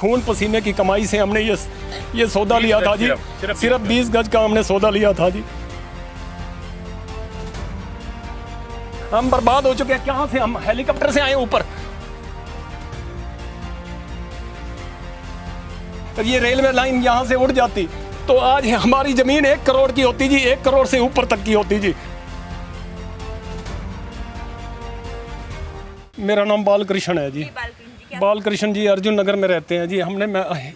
खून पसीने की कमाई से हमने ये सौदा लिया था जी। सिर्फ 20 गज का हमने सौदा लिया था जी। हम बर्बाद हो चुके हैं। कहाँ से हम हेलीकॉप्टर से आए ऊपर। ये रेलवे लाइन यहाँ से उड़ जाती तो आज हमारी जमीन 1 करोड़ की होती जी, 1 करोड़ से ऊपर तक की होती जी। मेरा नाम बालकृष्ण है जी। बालकृष्ण जी अर्जुन नगर में रहते हैं जी। हमने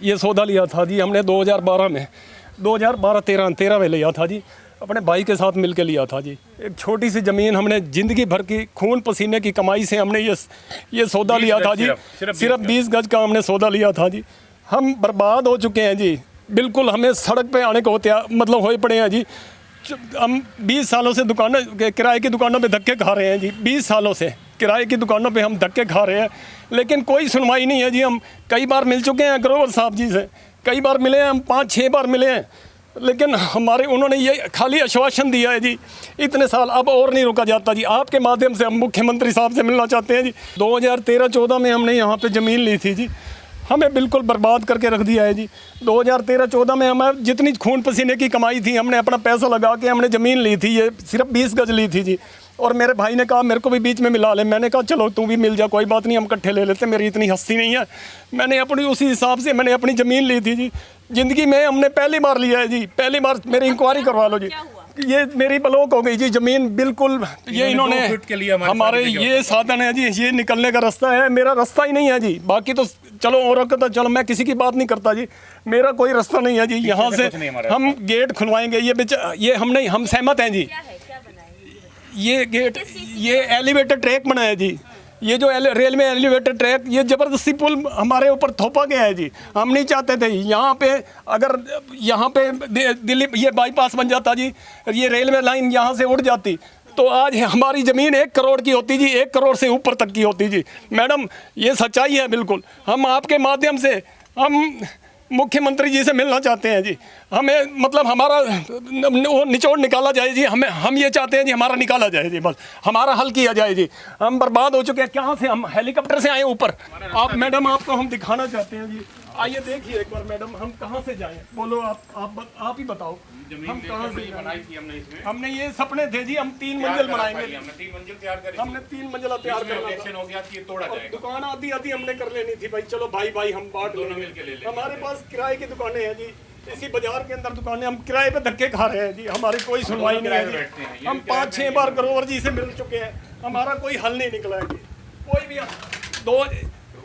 ये सौदा लिया था जी, हमने 2012 में 2012-13 में लिया था जी। अपने भाई के साथ मिलकर लिया था जी। एक छोटी सी ज़मीन हमने ज़िंदगी भर की खून पसीने की कमाई से हमने ये सौदा लिया था जी। सिर्फ 20 गज का हमने सौदा लिया था जी। हम बर्बाद हो चुके हैं जी, बिल्कुल हमें सड़क पे आने को मतलब हो पड़े हैं जी। हम 20 सालों से किराए की दुकानों पे धक्के खा रहे हैं जी। 20 सालों से किराए की दुकानों पे हम धक्के खा रहे हैं, लेकिन कोई सुनवाई नहीं है जी। हम कई बार मिल चुके हैं ग्रोवर साहब जी से, कई बार मिले हैं, हम 5-6 बार मिले हैं, लेकिन उन्होंने ये खाली आश्वासन दिया है जी इतने साल। अब और नहीं रुका जाता जी। आपके माध्यम से हम मुख्यमंत्री साहब से मिलना चाहते हैं जी। 2013-14 में हमने यहाँ पे ज़मीन ली थी जी, हमें बिल्कुल बर्बाद करके रख दिया है जी। 2013-14 में हमें जितनी खून पसीने की कमाई थी, हमने अपना पैसा लगा के हमने ज़मीन ली थी, ये सिर्फ 20 गज ली थी जी। और मेरे भाई ने कहा मेरे को भी बीच में मिला ले। मैंने कहा चलो तू भी मिल जा, कोई बात नहीं, हम इकट्ठे ले लेते, मेरी इतनी हस्ती नहीं है। मैंने अपनी उसी हिसाब से मैंने अपनी ज़मीन ली थी जी। ज़िंदगी में हमने पहली बार लिया है जी, पहली बार। मेरी इंक्वायरी करवा लो जी। ये मेरी ब्लॉक हो गई जी ज़मीन बिल्कुल। ये इन्होंने हमारे ये साधन है जी, ये निकलने का रास्ता है, मेरा रास्ता ही नहीं है जी। बाकी तो चलो और तो चलो, मैं किसी की बात नहीं करता जी, मेरा कोई रास्ता नहीं है जी। यहाँ से हम गेट खुलवाएंगे, ये हम सहमत हैं जी। ये गेट, ये एलिवेटर ट्रैक बनाया जी। ये जो रेल में एलिवेटर ट्रैक, ये ज़बरदस्ती पुल हमारे ऊपर थोपा गया है जी। हम नहीं चाहते थे यहाँ पे, अगर यहाँ पे दिल्ली ये बाईपास बन जाता जी, ये रेलवे लाइन यहाँ से उड़ जाती तो आज हमारी ज़मीन 1 करोड़ की होती जी, 1 करोड़ से ऊपर तक की होती जी। मैडम ये सच्चाई है बिल्कुल। हम आपके माध्यम से हम मुख्यमंत्री जी से मिलना चाहते हैं जी। हमें मतलब हमारा वो निचोड़ निकाला जाए जी। हम ये चाहते हैं जी, हमारा निकाला जाए जी, बस हमारा हल किया जाए जी। हम बर्बाद हो चुके हैं। कहाँ से हम हेलीकॉप्टर से आए ऊपर। आप मैडम, आपको हम दिखाना चाहते हैं जी। आइए देखिए एक बार मैडम, हम कहाँ से जाएं, बोलो आप ही बताओ। हम कहाँ से बनाई थी हमने ये सपने थे जी, हम 3 मंजिल बनाएंगे। हमने 3 मंजिल तैयार करी, हमने 3 मंजिला तैयार करना हो गया कि ये तोड़ा जाएगा। दुकान आधी हमने कर लेनी थी भाई, चलो भाई हम बांट दोनों मिलके ले लें। हमारे पास किराए की दुकानें हैं जी, इसी बाजार के अंदर दुकानें, हम किराए पे धक्के खा रहे हैं जी। हमारी कोई सुनवाई नहीं है जी। हम 5-6 बार ग्रोवर जी से मिल चुके हैं, हमारा कोई हल नहीं निकला है जी। कोई भी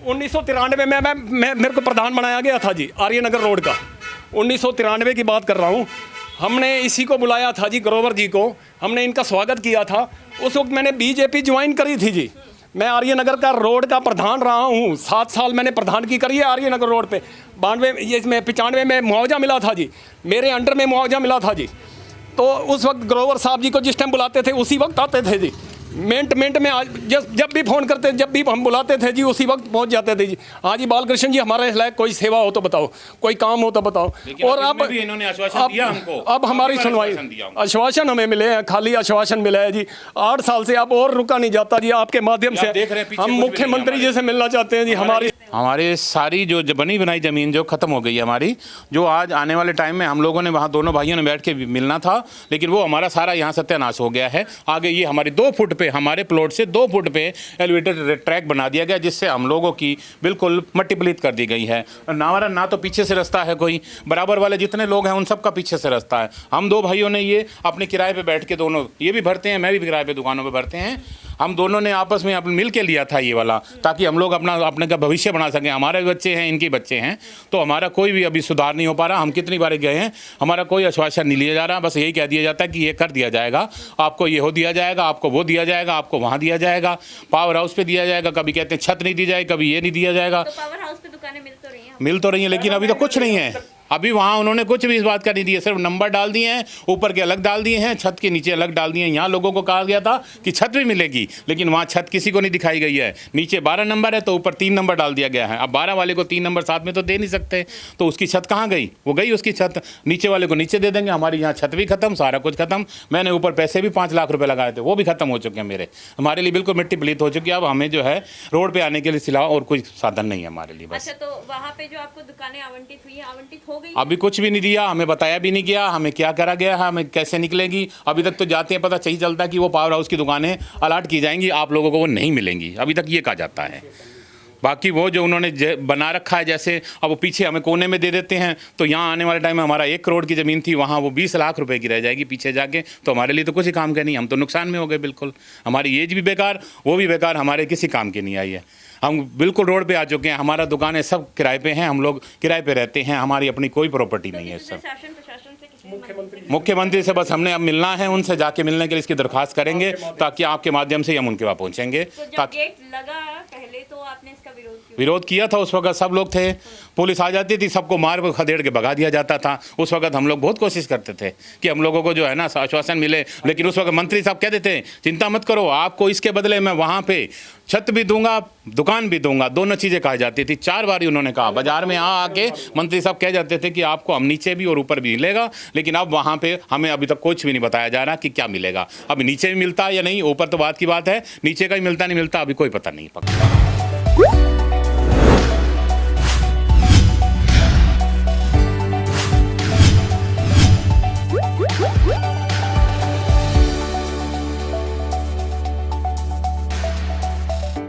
1993 में मेरे को प्रधान बनाया गया था जी, आर्यनगर रोड का। 1993 की बात कर रहा हूँ। हमने इसी को बुलाया था जी, ग्रोवर जी को, हमने इनका स्वागत किया था। उस वक्त मैंने बीजेपी ज्वाइन करी थी जी। मैं आर्यनगर का रोड का प्रधान रहा हूँ, 7 साल मैंने प्रधान की करी है आर्यनगर रोड पे। 95 में मुआवजा मिला था जी, मेरे अंडर में मुआवजा मिला था जी। तो उस वक्त ग्रोवर साहब जी को जिस टाइम बुलाते थे उसी वक्त आते थे जी। मिनट में जब भी फ़ोन करते, जब भी हम बुलाते थे जी, उसी वक्त पहुंच जाते थे जी। हाँ जी बालकृष्ण जी, हमारे लायक कोई सेवा हो तो बताओ, कोई काम हो तो बताओ। और अब इन्होंने आश्वासन दिया हमको, अब हमारी सुनवाई, आश्वासन हमें मिले हैं, खाली आश्वासन मिला है जी। 8 साल से अब और रुका नहीं जाता जी। आपके माध्यम से हम मुख्यमंत्री जी से मिलना चाहते हैं जी। हमारे सारी जो बनी बनाई ज़मीन जो ख़त्म हो गई है हमारी, जो आज आने वाले टाइम में हम लोगों ने वहाँ दोनों भाइयों ने बैठ के मिलना था, लेकिन वो हमारा सारा यहाँ सत्यानाश हो गया है। आगे ये हमारी 2 फुट पे, हमारे प्लॉट से 2 फुट पे एलिवेटेड ट्रैक बना दिया गया, जिससे हम लोगों की बिल्कुल मट्टी पलीत कर दी गई है। ना तो पीछे से रास्ता है, कोई बराबर वाले जितने लोग हैं उन सब का पीछे से रास्ता है। हम 2 भाइयों ने ये अपने किराए पर बैठ के, दोनों ये भी भरते हैं, मैं भी किराए पर दुकानों पर भरते हैं, हम दोनों ने आपस में मिल के लिया था ये वाला, ताकि हम लोग अपने का भविष्य बना सकें। हमारे बच्चे हैं, इनके बच्चे हैं, तो हमारा कोई भी अभी सुधार नहीं हो पा रहा। हम कितनी बार गए हैं, हमारा कोई आश्वासन नहीं लिया जा रहा। बस यही कह दिया जाता है कि ये कर दिया जाएगा, आपको ये हो दिया जाएगा, आपको वो दिया जाएगा, आपको वहाँ दिया जाएगा, पावर हाउस पे दिया जाएगा। कभी कहते हैं छत नहीं दी जाएगी, कभी ये नहीं दिया जाएगा। तो पावर हाउस पे दुकानें मिल तो रही हैं, लेकिन अभी तो कुछ नहीं है। अभी वहाँ उन्होंने कुछ भी इस बात का नहीं दिया, सिर्फ नंबर डाल दिए हैं, ऊपर के अलग डाल दिए हैं, छत के नीचे अलग डाल दिए हैं। यहाँ लोगों को कहा गया था कि छत भी मिलेगी, लेकिन वहाँ छत किसी को नहीं दिखाई गई है। नीचे 12 नंबर है तो ऊपर 3 नंबर डाल दिया गया है। अब 12 वाले को 3 नंबर साथ में तो दे नहीं सकते, तो उसकी छत कहाँ गई? वो गई उसकी छत, नीचे वाले को नीचे दे देंगे। हमारी यहाँ छत भी खत्म, सारा कुछ खत्म। मैंने ऊपर पैसे भी 5 लाख रुपए लगाए थे, वो भी खत्म हो चुके हैं मेरे। हमारे लिए बिल्कुल मिट्टी पलीत हो चुकी है। अब हमें जो है रोड पे आने के लिए सिला और कोई साधन नहीं है हमारे लिए। बस अच्छा, तो वहाँ पे जो आपको दुकानें आवंटित हुई है, आवंटित हो गई? अभी कुछ भी नहीं दिया, हमें बताया भी नहीं गया हमें क्या करा गया है, हमें कैसे निकलेगी। अभी तक तो जाते हैं पता सही चलता है कि वो पावर हाउस की दुकानें अलाट की जाएंगी, आप लोगों को वो नहीं मिलेंगी, अभी तक ये कहा जाता है। बाकी वो जो उन्होंने बना रखा है, जैसे अब वो पीछे हमें कोने में दे देते हैं, तो यहाँ आने वाले टाइम में हमारा 1 करोड़ की ज़मीन थी, वहाँ वो 20 लाख रुपए की रह जाएगी पीछे जाके। तो हमारे लिए तो कुछ ही काम का नहीं, हम तो नुकसान में हो गए बिल्कुल। हमारी एज भी बेकार, वो भी बेकार, हमारे किसी काम की नहीं आई है। हम बिल्कुल रोड पे आ चुके हैं, हमारा दुकानें सब किराए पे हैं, हम लोग किराए पे रहते हैं, हमारी अपनी कोई प्रॉपर्टी नहीं है। सब शासन प्रशासन से किसी मुख्यमंत्री से बस हमने अब मिलना है, उनसे जाके मिलने के लिए इसकी दरख्वास्त करेंगे, ताकि आपके माध्यम से हम उनके वहाँ पहुँचेंगे। तो जब ताकि गेट लगा पहले तो आपने इसका विरोध विरोध किया था, उस वक्त सब लोग थे, पुलिस आ जाती थी, सबको मार खदेड़ के भगा दिया जाता था। उस वक्त हम लोग बहुत कोशिश करते थे कि हम लोगों को जो है ना आश्वासन मिले, लेकिन उस वक्त मंत्री साहब कह देते हैं चिंता मत करो, आपको इसके बदले मैं वहाँ पे छत भी दूंगा, दुकान भी दूंगा, दोनों चीज़ें कही जाती थी। 4 बार उन्होंने कहा, बाजार में आके मंत्री साहब कह जाते थे कि आपको हम नीचे भी और ऊपर भी मिलेगा, लेकिन अब वहाँ पे हमें अभी तक कुछ भी नहीं बताया जा रहा कि क्या मिलेगा। अब नीचे भी मिलता है या नहीं, ऊपर तो बात की बात है, नीचे का ही मिलता नहीं मिलता अभी कोई पता नहीं पक्का।